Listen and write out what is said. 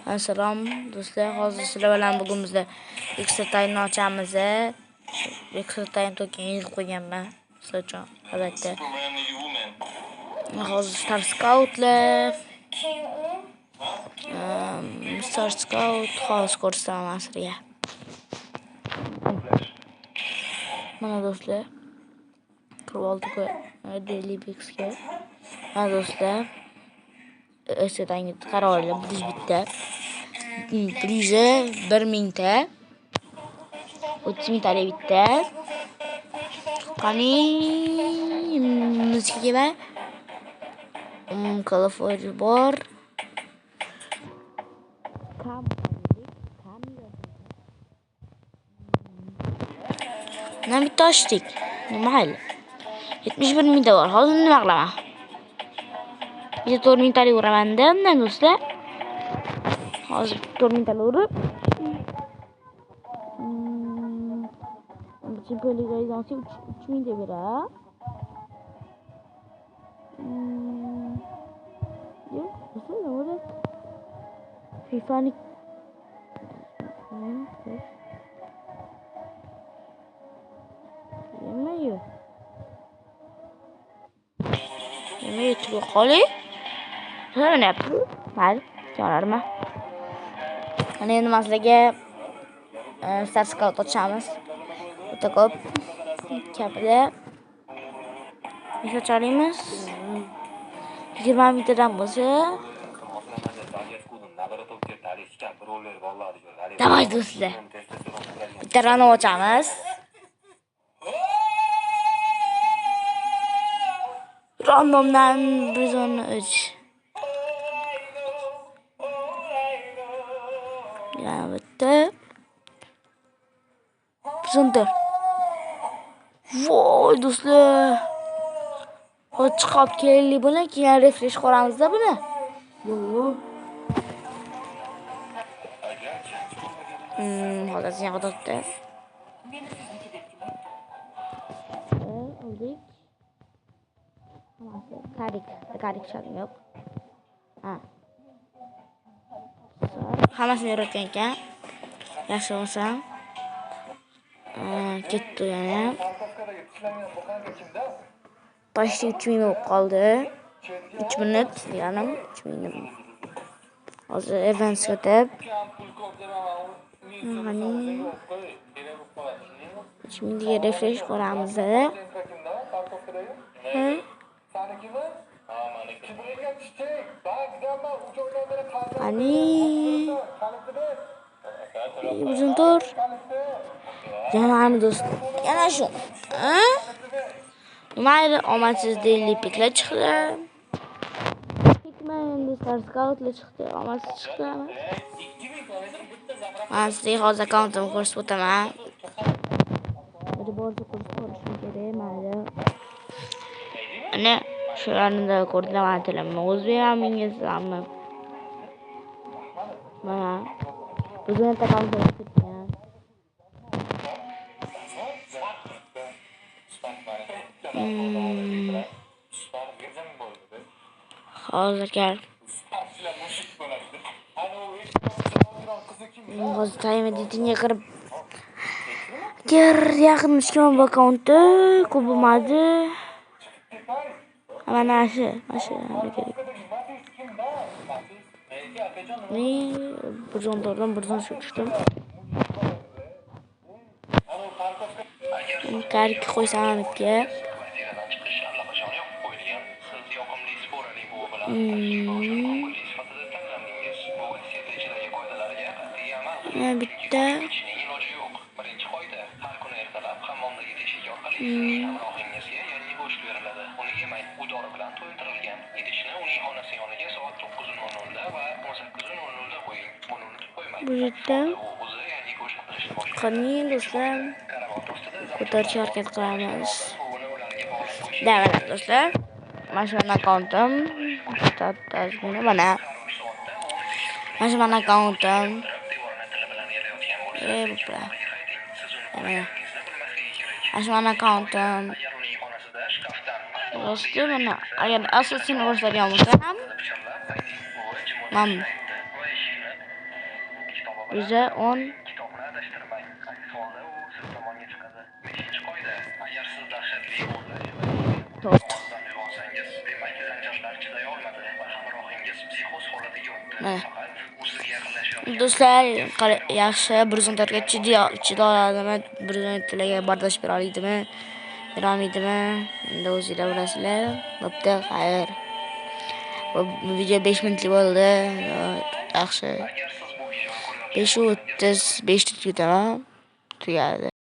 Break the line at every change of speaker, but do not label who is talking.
Assalom do'stlar, hozir sizlar bilan bugun bizda Extra ochamiz. Extra token yig'ib qo'yganman sizlar uchun, albatta. Hozir Star Scoutlar, Star Scout hozir ko'rsataman sizlarga. Mana do'stlar, kirib oldik Daily Bixga. Mana do'stlar, Extra qarab oling, bitta. Prize 1000 ta. 30 mingtalik bitta. Qani muzikaga California bor. Nima bitta ochdik. Nima hali? 71 mingta bor. Hozir nima qilaman? Bitta 4 mingtalik uraman-da, undan do'stlar. Hozir 4 mingtalik urib Chempionlik aizansi 3 mingta beradi. Yo'q, do'stlar, nima bo'ladi? FIFA'ni Nima yetib qolay? Nima yapti? Mayli, jonlarma. Ana endi sizlarga Star Scout ochamiz. O'ta ko'p kapida. Nechta chalaymiz? 20 mingtadan bo'lsa, davay do'stlar. Bitta rano ochamiz. Randomdan 113. Yana bitta. Bizondir. Voy do'stlar. Hozir chiqib kelaylik buni, keyin refresh qo'yamiz-da buni. Yo'q. Hozir sen qo'ydi. Oldik. Karik shalim yo'q. Hammasini yaratgan ekan. Yaxshi bo'lsa. Ketdi yana. Почти 3000 bo'lib qoldi. 3 minut, yarim 3000. Hozir events o'tib. Mana 3000 ga refresh qilamiz. Ani uzun tur. Yana do'st. Yana shu. Mayli, omadsiz Daily Piklar chiqdi. Endi Star Scoutlar chiqdi, omadsiz chiqdi. Men sizga hozir akkauntimni ko'rsatib o'taman. Riborni ko'rsatib olishim kerak, mayli. Ana shularni ko'rsataman tilimni. O'zbekistoningizmi? Mana bizning akkauntimni ko'rsatgan. Hozirga hozir time editingga kirib yaqin 2000 akkaunti ko'p bo'lmadi. Mana shu kerak. Bir jondan tushdim. Karik qo'ysam itga. Bitta. Bu yerda qani do'stlar ko'tarishga harakat qilamiz. Davlat do'stlar. Mana akkauntim. Mana. Mana akkauntim. Mana akkauntim. Do'stlar, mana agar asosini ko'rsatgan bo'lsam ham o'zi 10
kitobni adashtirmang. Aks holda u siz tomonga chiqadi. 5-qoida. Agar siz dahshatli
to'rt.
ovozdan uyg'onsangiz, demak zanjirlar chiday olmadi va hamrohingiz psixoz holatiga o'tdi.
Mana.
Faqat u sizga yaqinlashayotgan
Do'stlar, yaxshi bir zumlarga chida oladimi? Bir zumlarga bardosh bera oladimi? Bera olmaydimi? Endi o'zinglar bilasizlar. Bo'pti, xayr. Bu video 5 minutlik bo'ldi. Yaxshi.
agar siz bu videoni ko'rayotgan
5:35 tugadi.